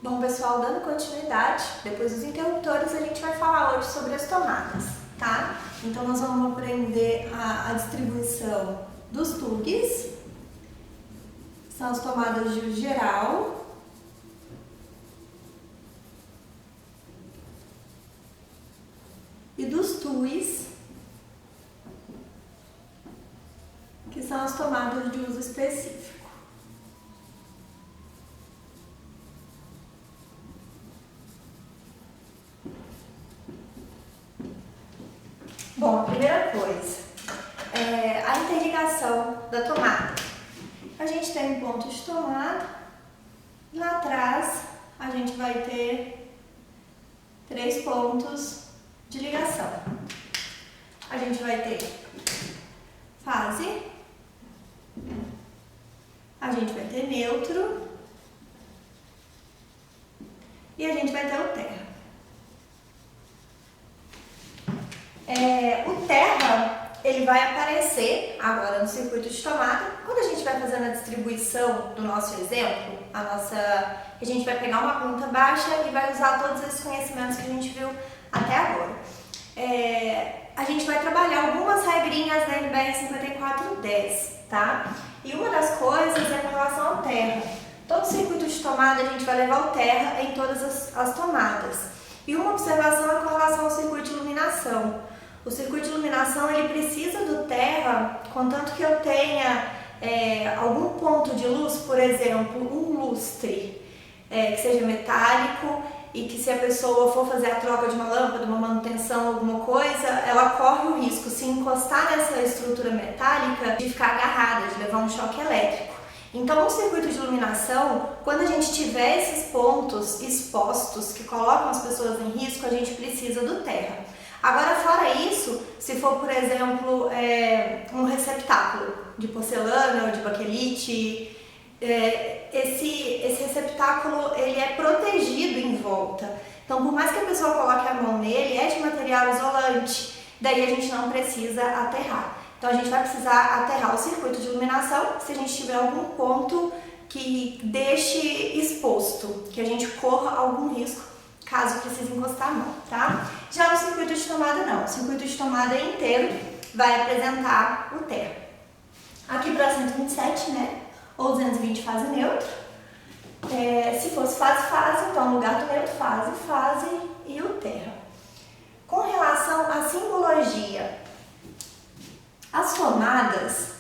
Bom, pessoal, dando continuidade, depois dos interruptores, a gente vai falar hoje sobre as tomadas, tá? Então, nós vamos aprender a distribuição dos TUGs, são as tomadas de uso geral, e dos TUIs, que são as tomadas de uso específico. Bom, a primeira coisa é a interligação da tomada. A gente tem um ponto de tomada, lá atrás a gente vai ter 3 pontos de ligação. A gente vai ter fase, a gente vai ter neutro e a gente vai ter o terra. O terra, ele vai aparecer agora no circuito de tomada. Quando a gente vai fazendo a distribuição do nosso exemplo, a gente vai pegar uma conta baixa e vai usar todos esses conhecimentos que a gente viu até agora. A gente vai trabalhar algumas regrinhas da NBR 5410, tá? E uma das coisas é com relação ao terra. Todo circuito de tomada a gente vai levar o terra em todas as tomadas. E uma observação é com relação ao circuito de iluminação. O circuito de iluminação ele precisa do terra, contanto que eu tenha algum ponto de luz, por exemplo, um lustre que seja metálico e que se a pessoa for fazer a troca de uma lâmpada, uma manutenção, alguma coisa, ela corre o risco, se encostar nessa estrutura metálica, de ficar agarrada, de levar um choque elétrico. Então, no circuito de iluminação, quando a gente tiver esses pontos expostos que colocam as pessoas em risco, a gente precisa do terra. Agora, fora isso, se for, por exemplo, um receptáculo de porcelana ou de baquelite, esse receptáculo ele é protegido em volta. Então, por mais que a pessoa coloque a mão nele, é de material isolante, daí a gente não precisa aterrar. Então, a gente vai precisar aterrar o circuito de iluminação se a gente tiver algum ponto que deixe exposto, que a gente corra algum risco caso precise encostar a mão, tá? Já no circuito de tomada não, o circuito de tomada inteiro vai apresentar o terra. Aqui para 127, né, ou 220 fase neutro. Se fosse fase, então lugar do neutro, fase e o terra. Com relação à simbologia, as tomadas,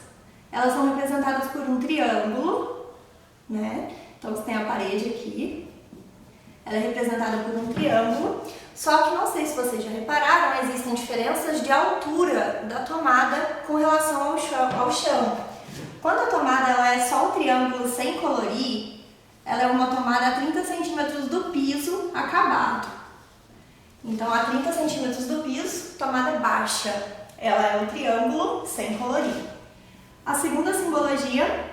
elas são representadas por um triângulo, né? Então você tem a parede aqui. Ela é representada por um triângulo, só que não sei se vocês já repararam, existem diferenças de altura da tomada com relação ao chão. Quando a tomada ela é só o triângulo sem colorir, ela é uma tomada a 30 centímetros do piso acabado. Então, a 30 centímetros do piso, tomada baixa, ela é um triângulo sem colorir. A segunda simbologia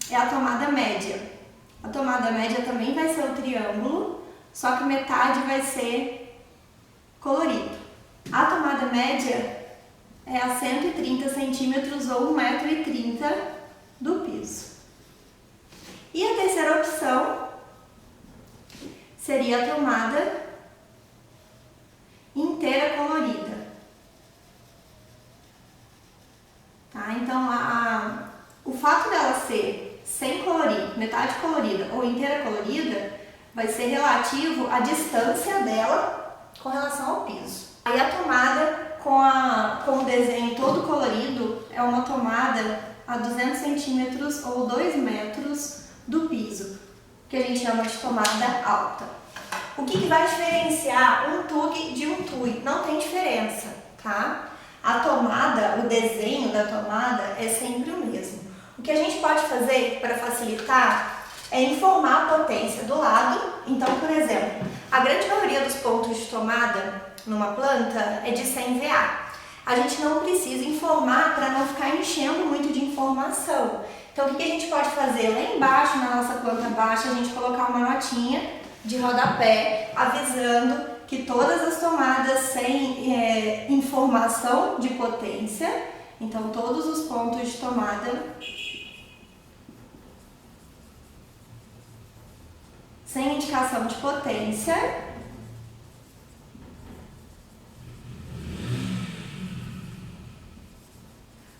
é a tomada média. A tomada média também vai ser o triângulo, só que metade vai ser colorido. A tomada média é a 130 centímetros ou 1,30 m do piso. E a terceira opção seria a tomada inteira colorida. Tá? Então, o fato dela ser sem colorir, metade colorida ou inteira colorida, vai ser relativo à distância dela com relação ao piso. Aí a tomada com o desenho todo colorido é uma tomada a 200 centímetros ou 2 metros do piso, que a gente chama de tomada alta. O que vai diferenciar um TUG de um TUI? Não tem diferença, tá? A tomada, o desenho da tomada é sempre o mesmo. O que a gente pode fazer para facilitar é informar a potência do lado. Então, por exemplo, a grande maioria dos pontos de tomada numa planta é de 100 VA. A gente não precisa informar para não ficar enchendo muito de informação. Então, o que a gente pode fazer? Lá embaixo, na nossa planta baixa, a gente colocar uma notinha de rodapé avisando que todas as tomadas sem informação de potência, então todos os pontos de tomada sem indicação de potência,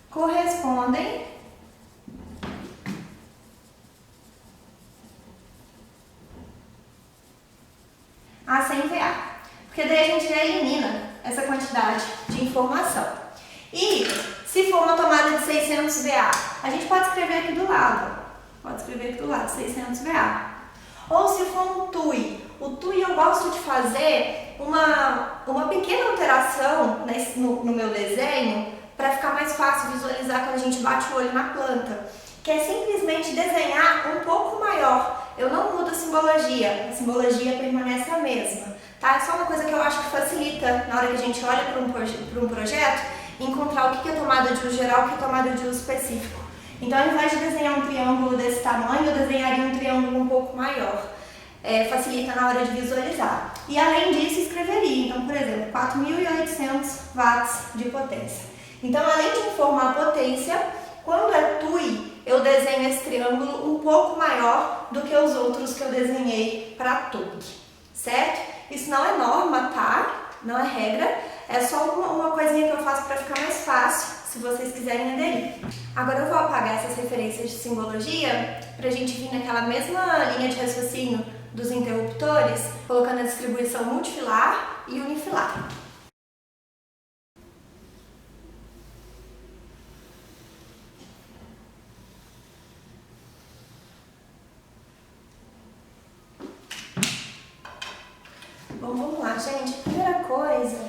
correspondem a 100 VA, porque daí a gente já elimina essa quantidade de informação. E se for uma tomada de 600 VA, a gente pode escrever aqui do lado, 600 VA. Ou se for um TUI, o TUI eu gosto de fazer uma pequena alteração no meu desenho para ficar mais fácil visualizar quando a gente bate o olho na planta, que é simplesmente desenhar um pouco maior. Eu não mudo a simbologia permanece a mesma, tá? É só uma coisa que eu acho que facilita na hora que a gente olha para um projeto, encontrar o que é tomada de uso geral e o que é tomada de uso específico. Então, ao invés de desenhar um triângulo desse tamanho, eu desenharia um triângulo um pouco maior. Facilita na hora de visualizar. E além disso, escreveria, então, por exemplo, 4.800 watts de potência. Então, além de informar a potência, quando é TUI, eu desenho esse triângulo um pouco maior do que os outros que eu desenhei para TUC, certo? Isso não é norma, tá? Não é regra, é só uma coisinha que eu faço para ficar mais fácil, se vocês quiserem aderir. Agora eu vou apagar essas referências de simbologia para a gente vir naquela mesma linha de raciocínio dos interruptores, colocando a distribuição multifilar e unifilar. Bom, vamos lá, gente. A primeira coisa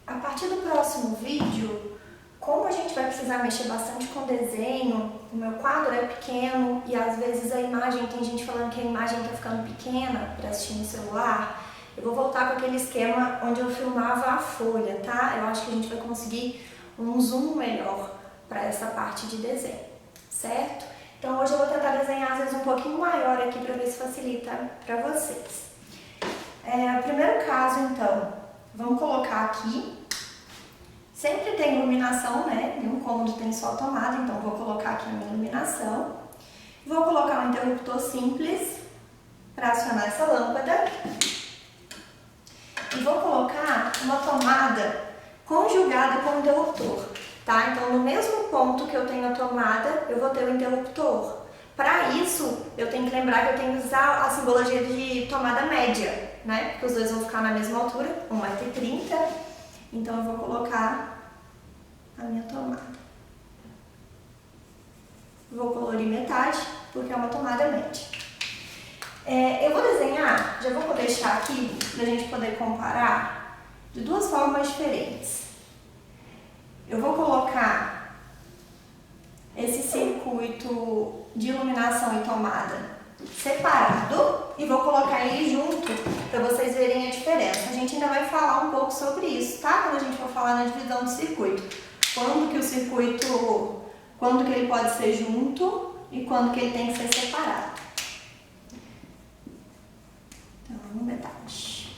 a partir do próximo vídeo, como a gente vai precisar mexer bastante com desenho, o meu quadro é pequeno e às vezes a imagem, tem gente falando que a imagem está ficando pequena para assistir no celular, eu vou voltar com aquele esquema onde eu filmava a folha, tá? Eu acho que a gente vai conseguir um zoom melhor para essa parte de desenho, certo? Então hoje eu vou tentar desenhar às vezes um pouquinho maior aqui para ver se facilita para vocês. O primeiro caso, então, vamos colocar aqui. Sempre tem iluminação, né? Nenhum cômodo tem só tomada, então vou colocar aqui a minha iluminação. Vou colocar um interruptor simples para acionar essa lâmpada. E vou colocar uma tomada conjugada com o interruptor, tá? Então, no mesmo ponto que eu tenho a tomada, eu vou ter o interruptor. Para isso, eu tenho que lembrar que eu tenho que usar a simbologia de tomada média, né? Porque os dois vão ficar na mesma altura, 1,30 m. Então, eu vou colocar a minha tomada. Vou colorir metade, porque é uma tomada média. Eu vou desenhar, já vou deixar aqui para a gente poder comparar de duas formas diferentes. Eu vou colocar esse circuito de iluminação e tomada separado e vou colocar ele junto para vocês verem a diferença. A gente ainda vai falar um pouco sobre isso, tá? Quando a gente for falar na divisão do circuito. Quando que ele pode ser junto e quando que ele tem que ser separado. Então, metade.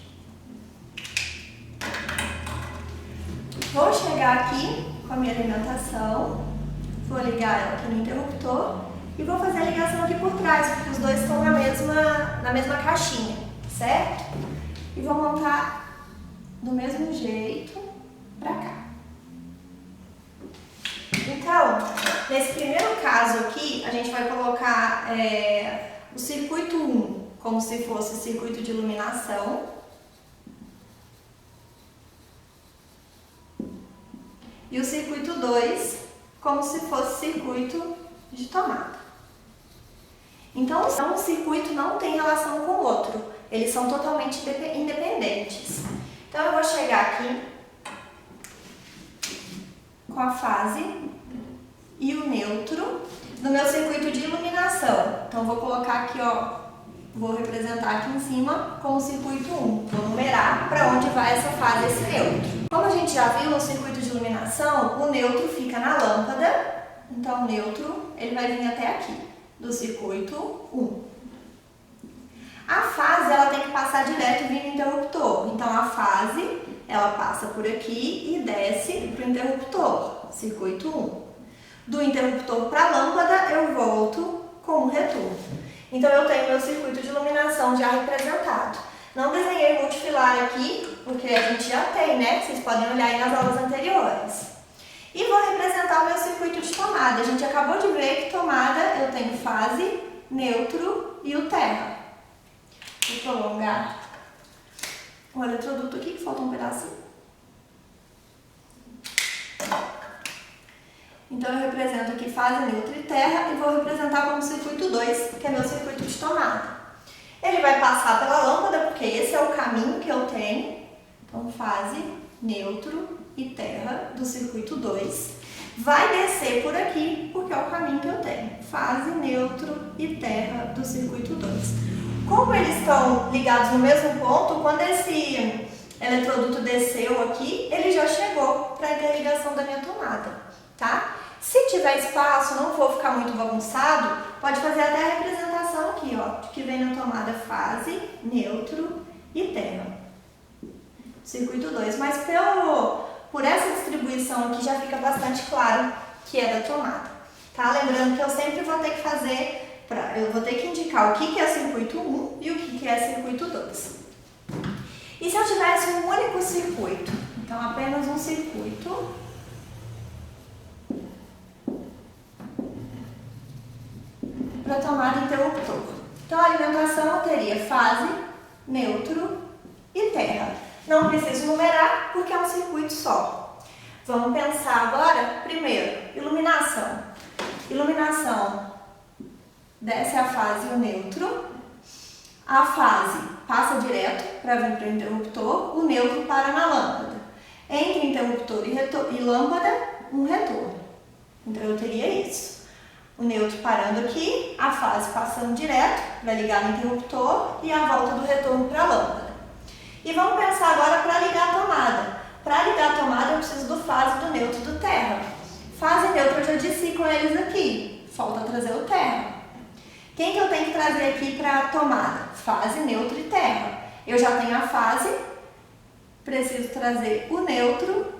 Vou chegar aqui com a minha alimentação, vou ligar ela aqui no interruptor e vou fazer a ligação aqui por trás, porque os dois estão na mesma caixinha, certo? E vou montar do mesmo jeito pra cá. Então, nesse primeiro caso aqui, a gente vai colocar o circuito 1 como se fosse o circuito de iluminação. E o circuito 2 como se fosse circuito de tomada. Então, um circuito não tem relação com o outro, eles são totalmente independentes. Então, eu vou chegar aqui com a fase e o neutro no meu circuito de iluminação. Então, vou colocar aqui, ó, vou representar aqui em cima como circuito 1. Vou numerar para onde vai essa fase e esse neutro. Como a gente já viu no circuito de iluminação, o neutro fica na lâmpada. Então, o neutro ele vai vir até aqui, do circuito 1. A fase ela tem que passar direto vindo no interruptor. Então, a fase ela passa por aqui e desce para o interruptor, circuito 1. Do interruptor para a lâmpada, eu volto com o retorno. Então eu tenho meu circuito de iluminação já representado. Não desenhei multifilar aqui, porque a gente já tem, né? Vocês podem olhar aí nas aulas anteriores. E vou representar o meu circuito de tomada. A gente acabou de ver que tomada eu tenho fase, neutro e o terra. Vou prolongar o eletroduto aqui, que falta um pedacinho. Então eu represento aqui fase, neutro e terra e vou representar como circuito 2, que é meu circuito de tomada. Ele vai passar pela lâmpada, porque esse é o caminho que eu tenho. Então fase, neutro e terra do circuito 2. Vai descer por aqui, porque é o caminho que eu tenho. Fase, neutro e terra do circuito 2. Como eles estão ligados no mesmo ponto, quando esse eletroduto desceu aqui, ele já chegou para a interligação da minha tomada, tá? Se tiver espaço, não for ficar muito bagunçado, pode fazer até a representação aqui, ó, que vem na tomada fase, neutro e terra. Circuito 2, mas por essa distribuição aqui já fica bastante claro que é da tomada, tá? Lembrando que eu sempre vou ter que fazer, eu vou ter que indicar o que é circuito 1 e o que é circuito 2. E se eu tivesse um único circuito? Então apenas um circuito para tomada interruptor. Então a alimentação eu teria fase, neutro e terra. Não preciso numerar porque é um circuito só. Vamos pensar agora, primeiro, iluminação. Iluminação, desce a fase e o neutro. A fase passa direto para vir para o interruptor, o neutro para na lâmpada. Entre interruptor e lâmpada, um retorno. Então eu teria isso. O neutro parando aqui, a fase passando direto, vai ligar no interruptor e a volta do retorno para a lâmpada. E vamos pensar agora para ligar a tomada. Para ligar a tomada eu preciso do fase, do neutro e do terra. Fase e neutro eu já disse com eles aqui, falta trazer o terra. Quem que eu tenho que trazer aqui para a tomada? Fase, neutro e terra. Eu já tenho a fase, preciso trazer o neutro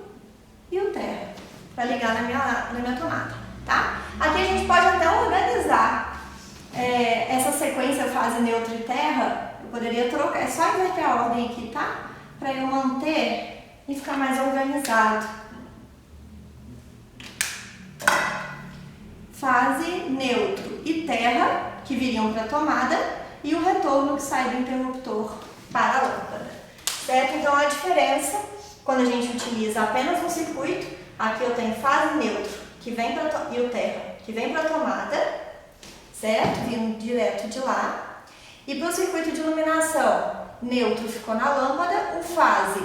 e o terra para ligar na minha tomada, tá? Aqui a gente pode até organizar essa sequência fase, neutro e terra. Eu poderia trocar, é só inverter a ordem aqui, tá? Para eu manter e ficar mais organizado. Fase, neutro e terra, que viriam para a tomada, e o retorno que sai do interruptor para a lâmpada. Certo? Então a diferença, quando a gente utiliza apenas um circuito, aqui eu tenho fase, neutro, que vem e o terra, que vem para a tomada, certo? Vindo direto de lá. E para o circuito de iluminação, neutro ficou na lâmpada,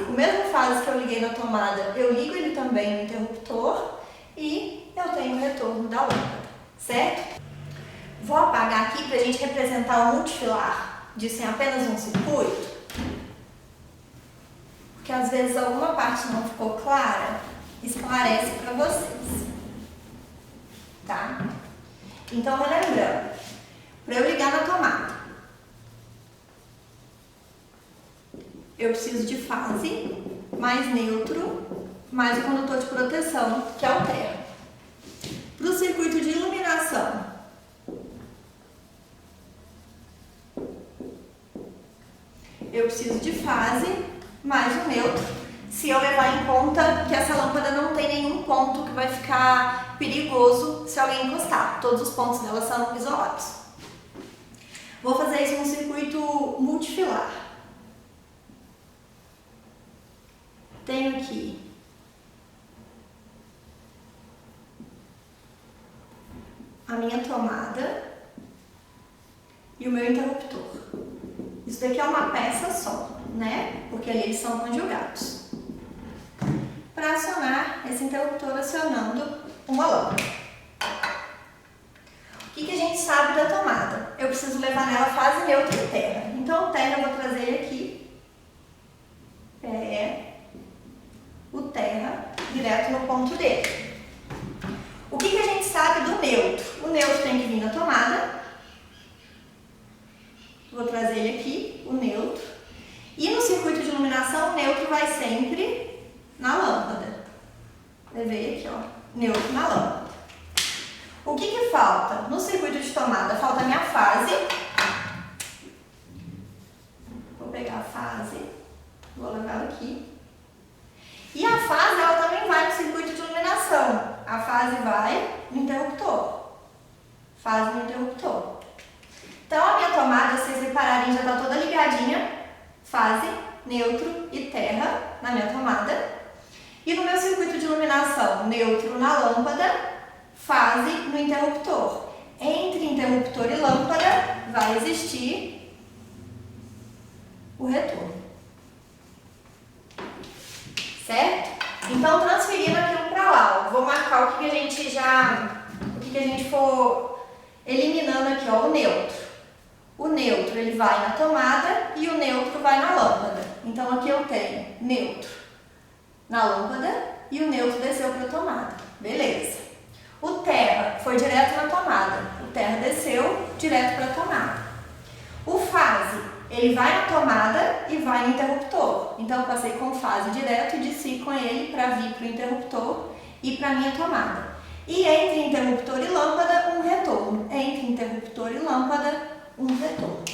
o mesmo fase que eu liguei na tomada, eu ligo ele também no interruptor e eu tenho o retorno da lâmpada, certo? Vou apagar aqui para a gente representar o multifilar de ser apenas um circuito, porque às vezes alguma parte não ficou clara, esclarece para vocês, tá? Então, relembrando, para eu ligar na tomada, eu preciso de fase, mais neutro, mais o condutor de proteção, que é o terra. Para o circuito de iluminação, eu preciso de fase, mais o neutro, se eu levar em conta que essa lâmpada não tem nenhum ponto que vai ficar perigoso se alguém encostar. Todos os pontos dela são isolados. Vou fazer isso num circuito multifilar. Tenho aqui a minha tomada e o meu interruptor. Isso daqui é uma peça só, né? Porque ali eles são conjugados. Para acionar esse interruptor acionando uma lâmpada. O que a gente sabe da tomada? Eu preciso levar nela fase, neutro e terra. Então, o terra eu vou trazer ele aqui. O terra direto no ponto dele. O que a gente sabe do neutro? O neutro tem que vir na tomada. Vou trazer ele aqui, o neutro. E no circuito de iluminação, o neutro vai sempre na lâmpada. Levei aqui, ó, neutro na lâmpada. O que falta? No circuito de tomada, falta a minha fase pegar a fase, vou levar ela aqui. E a fase, ela também vai no circuito de iluminação. A fase vai no interruptor. Fase no interruptor. Então, a minha tomada, se vocês repararem, já está toda ligadinha. Fase, neutro e terra na minha tomada. E no meu circuito de iluminação, neutro na lâmpada, fase no interruptor. Entre interruptor e lâmpada vai existir o retorno. Certo? Então, transferindo aquilo para lá, ó, vou marcar o que a gente for eliminando aqui, ó, o neutro. O neutro ele vai na tomada e o neutro vai na lâmpada. Então, aqui eu tenho neutro na lâmpada e o neutro desceu para a tomada. Beleza. O terra foi direto na tomada. O terra desceu direto para a tomada. O fase, ele vai na tomada e vai no interruptor. Então, eu passei com fase direto e desci com ele para vir para o interruptor e para a minha tomada. E entre interruptor e lâmpada, um retorno. Entre interruptor e lâmpada, um retorno.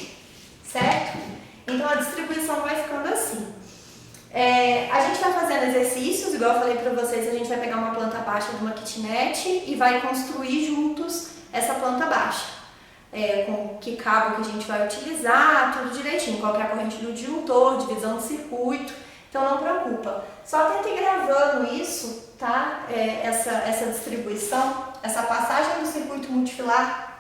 Certo? Então, a distribuição vai ficando assim. A gente vai fazendo exercícios, igual eu falei para vocês, a gente vai pegar uma planta baixa de uma kitnet e vai construir juntos essa planta baixa. Com que cabo que a gente vai utilizar, tudo direitinho, qual que é a corrente do disjuntor, divisão do circuito, então não preocupa. Só tenta ir gravando isso, tá? Essa distribuição, essa passagem do circuito multifilar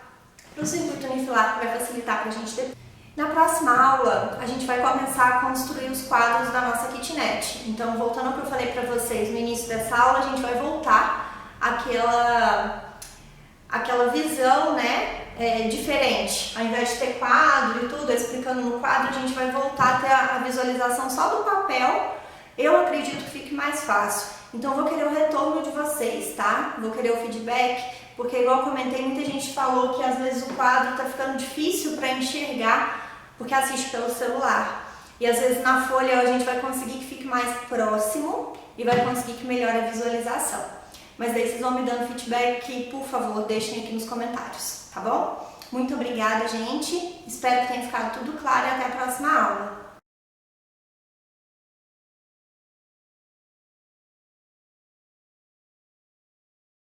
para o circuito unifilar, que vai facilitar para a gente depois. Na próxima aula, a gente vai começar a construir os quadros da nossa kitnet. Então, voltando ao que eu falei para vocês no início dessa aula, a gente vai voltar àquela visão, né, diferente. Ao invés de ter quadro e tudo, explicando no quadro, a gente vai voltar a ter a visualização só do papel. Eu acredito que fique mais fácil. Então, eu vou querer o retorno de vocês, tá? Vou querer o feedback, porque igual eu comentei, muita gente falou que às vezes o quadro tá ficando difícil para enxergar, porque assiste pelo celular. E às vezes na folha a gente vai conseguir que fique mais próximo e vai conseguir que melhore a visualização. Mas daí vocês vão me dando feedback, por favor, deixem aqui nos comentários, tá bom? Muito obrigada, gente. Espero que tenha ficado tudo claro e até a próxima aula.